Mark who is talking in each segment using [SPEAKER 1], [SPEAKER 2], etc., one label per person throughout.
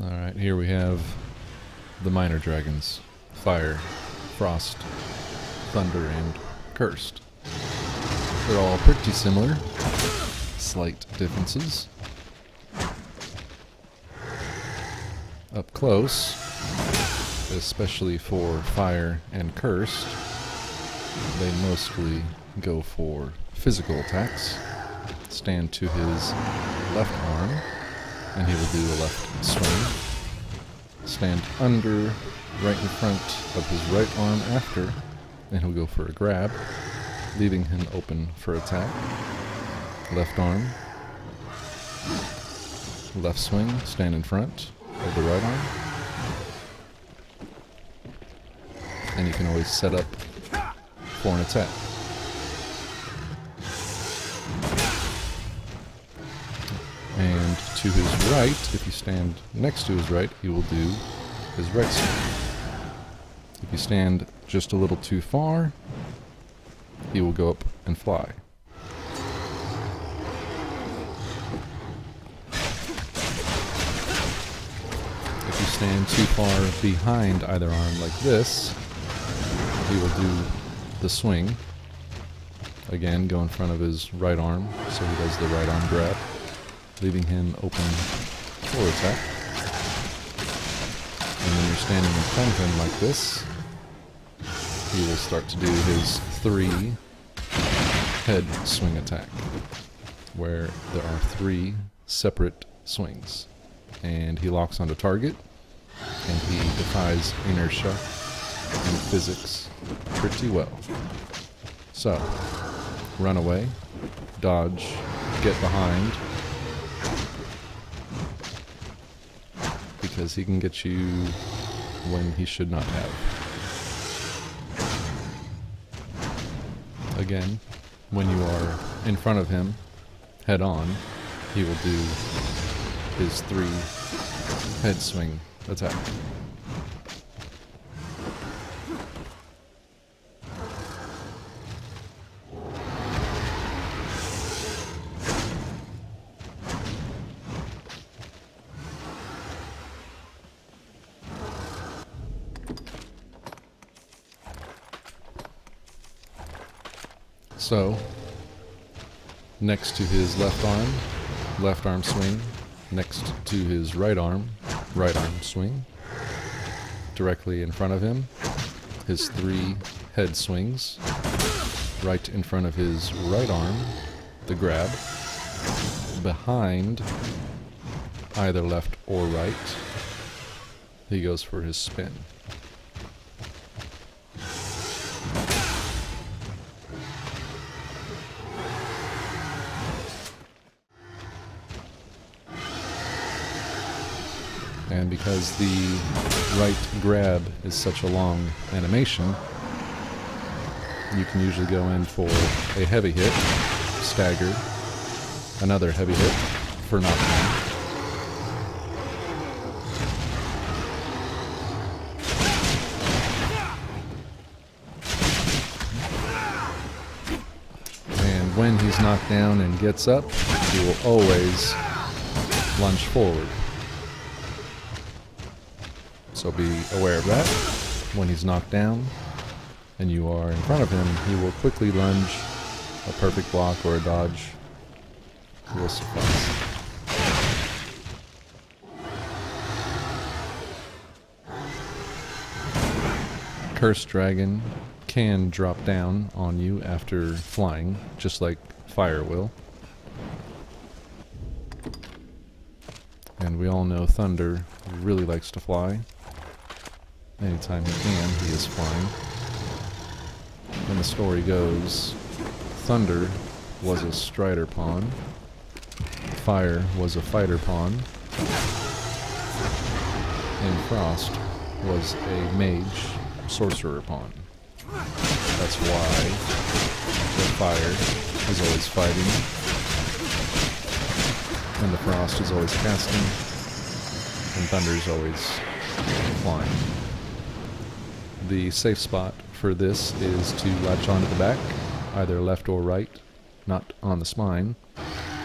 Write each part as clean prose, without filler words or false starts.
[SPEAKER 1] Alright, here we have the minor dragons. Fire, Frost, Thunder, and Cursed. They're all pretty similar. Slight differences. Up close, especially for Fire and Cursed, they mostly go for physical attacks. Stand to his left arm, and he will do a left swing. Stand under, right in front of his right arm after, and he'll go for a grab, leaving him open for attack. Left arm. Left swing, stand in front of the right arm. And you can always set up for an attack. And to his right, if you stand next to his right, he will do his right swing. If you stand just a little too far, he will go up and fly. If you stand too far behind either arm like this, he will do the swing. Again, go in front of his right arm, so he does the right arm grab, leaving him open for attack. And when you're standing in front of him like this, he will start to do his 3 head swing attack, where there are 3 separate swings. And he locks onto target, and he defies inertia and physics pretty well. So, run away, dodge, get behind, because he can get you when he should not have. Again, when you are in front of him, head on, he will do his 3 head swing attack. So, next to his left arm swing. Next to his right arm swing. Directly in front of him, his 3 head swings. Right in front of his right arm, the grab. Behind, either left or right, he goes for his spin. And because the right grab is such a long animation, you can usually go in for a heavy hit, stagger, another heavy hit for knockdown. And when he's knocked down and gets up, he will always lunge forward. So be aware of that. When he's knocked down and you are in front of him, he will quickly lunge. A perfect block or a dodge will suffice. Cursed Dragon can drop down on you after flying, just like Fire will. And we all know Thunder really likes to fly. Anytime he can, he is flying. And the story goes, Thunder was a strider pawn, Fire was a fighter pawn, and Frost was a mage sorcerer pawn. That's why the Fire is always fighting, and the Frost is always casting, and Thunder is always flying. The safe spot for this is to latch onto the back, either left or right, not on the spine,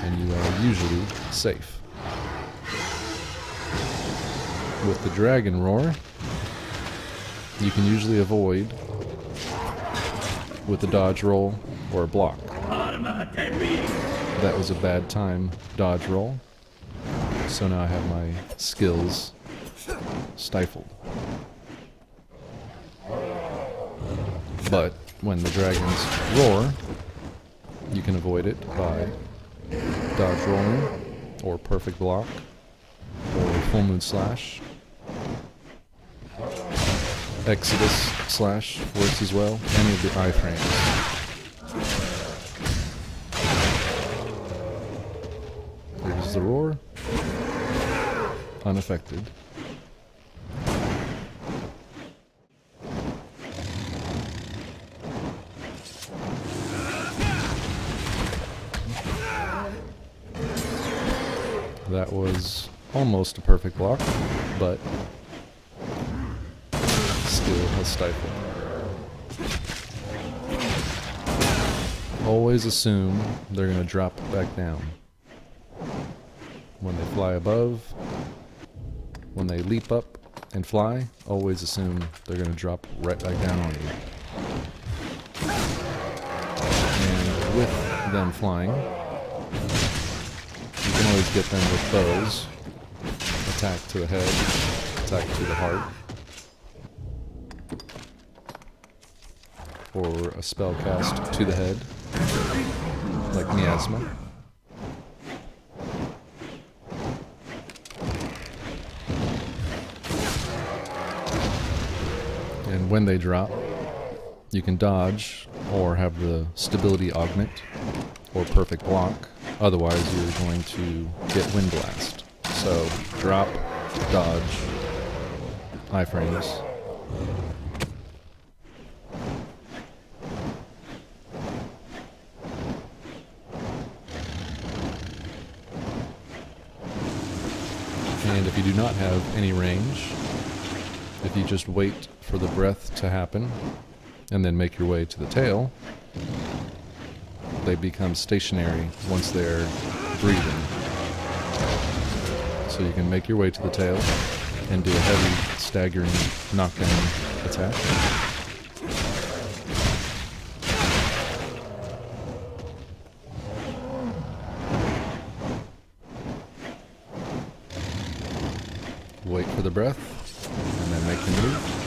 [SPEAKER 1] and you are usually safe. With the Dragon Roar, you can usually avoid with a dodge roll or a block. That was a bad time dodge roll, so now I have my skills stifled. But when the dragons roar, you can avoid it by dodge rolling, or perfect block, or full moon slash. Exodus slash works as well, any of the iframes. Here's the roar, unaffected. That was almost a perfect block, but still has stifled. Always assume they're going to drop back down. When they fly above, when they leap up and fly, always assume they're going to drop right back down on you. And with them flying, you can always get them with bows. Attack to the head, attack to the heart. Or a spell cast to the head, like Miasma. And when they drop, you can dodge or have the stability augment or perfect block. Otherwise, you're going to get Wind Blast. So, drop, dodge, iframes. And if you do not have any range, if you just wait for the breath to happen and then make your way to the tail, they become stationary once they're breathing. So you can make your way to the tail and do a heavy, staggering knockdown attack. Wait for the breath, and then make your move.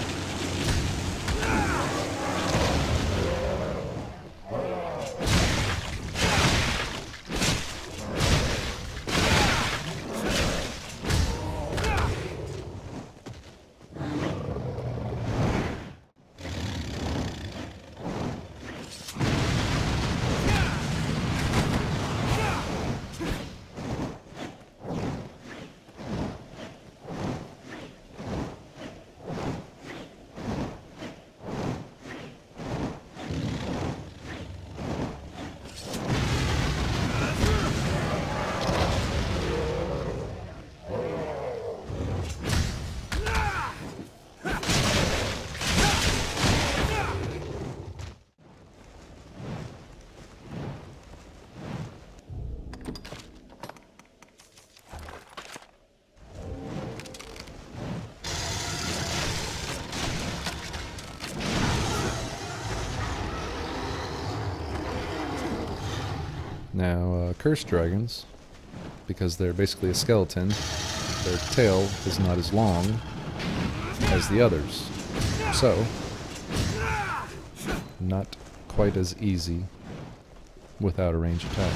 [SPEAKER 1] Now, cursed dragons, because they're basically a skeleton, their tail is not as long as the others. So, not quite as easy without a range attack.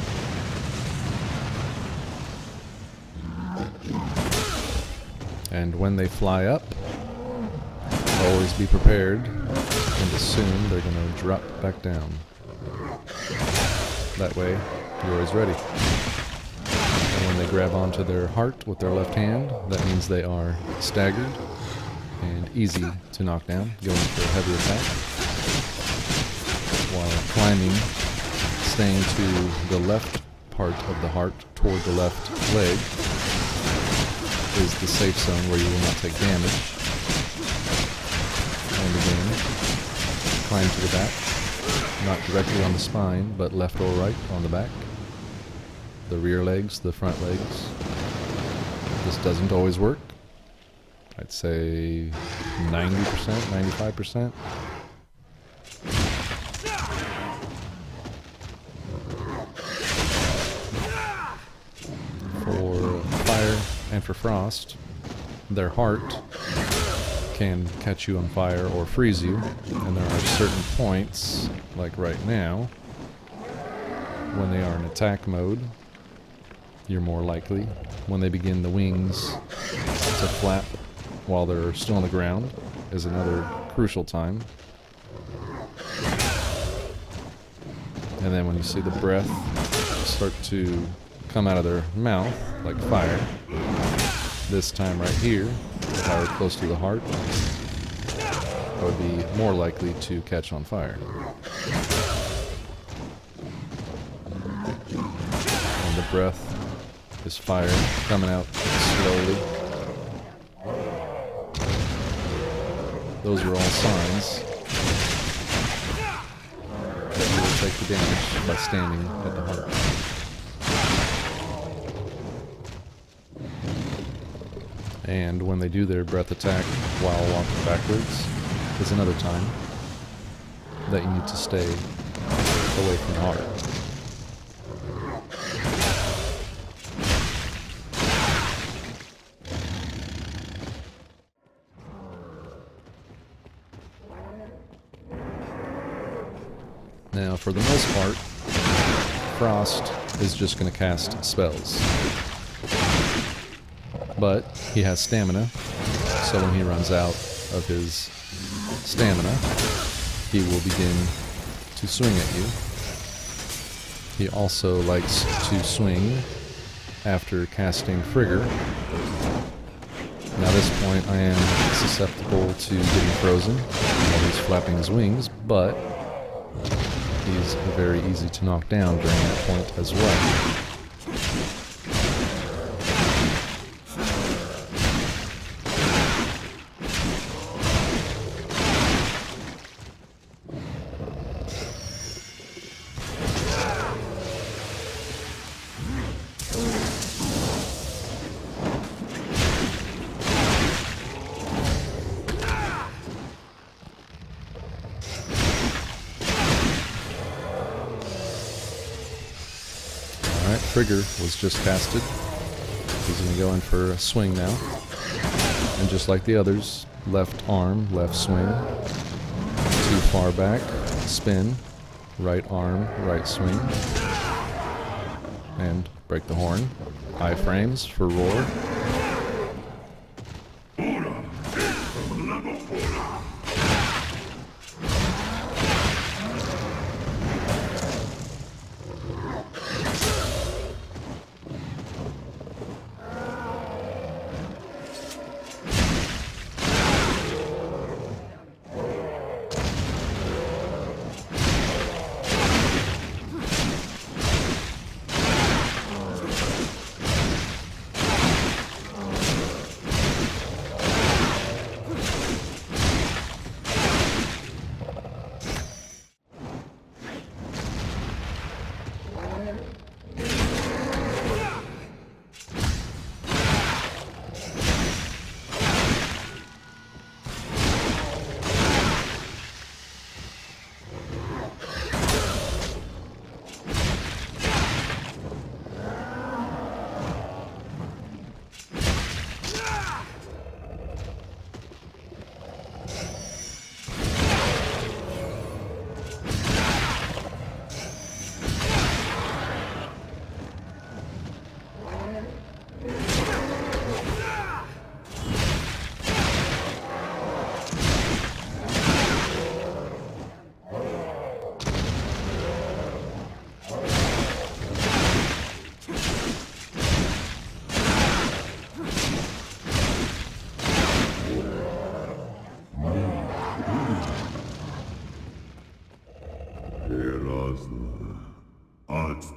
[SPEAKER 1] And when they fly up, always be prepared and assume they're going to drop back down. That way, you're always ready. And when they grab onto their heart with their left hand, that means they are staggered and easy to knock down, going for a heavy attack. While climbing, staying to the left part of the heart toward the left leg is the safe zone where you will not take damage. And again, climb to the back. not directly on the spine, but left or right on the back. The rear legs, the front legs. This doesn't always work. I'd say 90%, 95%. For fire and for frost, their heart can catch you on fire or freeze you, and there are certain points, like right now, when they are in attack mode, you're more likely. When they begin the wings to flap while they're still on the ground is another crucial time. And then when you see the breath start to come out of their mouth, like fire, this time right here, fire close to the heart, I would be more likely to catch on fire. And the breath is fire coming out slowly. Those are all signs that you will take the damage by standing at the heart. And when they do their breath attack while walking backwards is another time that you need to stay away from the heart. Now, for the most part, Frost is just going to cast spells. But he has stamina, so when he runs out of his stamina, he will begin to swing at you. He also likes to swing after casting Frigger. Now, at this point, I am susceptible to getting frozen while he's flapping his wings, but he's very easy to knock down during that point as well. Alright, Trigger was just casted. He's going to go in for a swing now. And just like the others, left arm, left swing. Too far back, spin. Right arm, right swing. And break the horn. Iframes for roar.
[SPEAKER 2] Arzt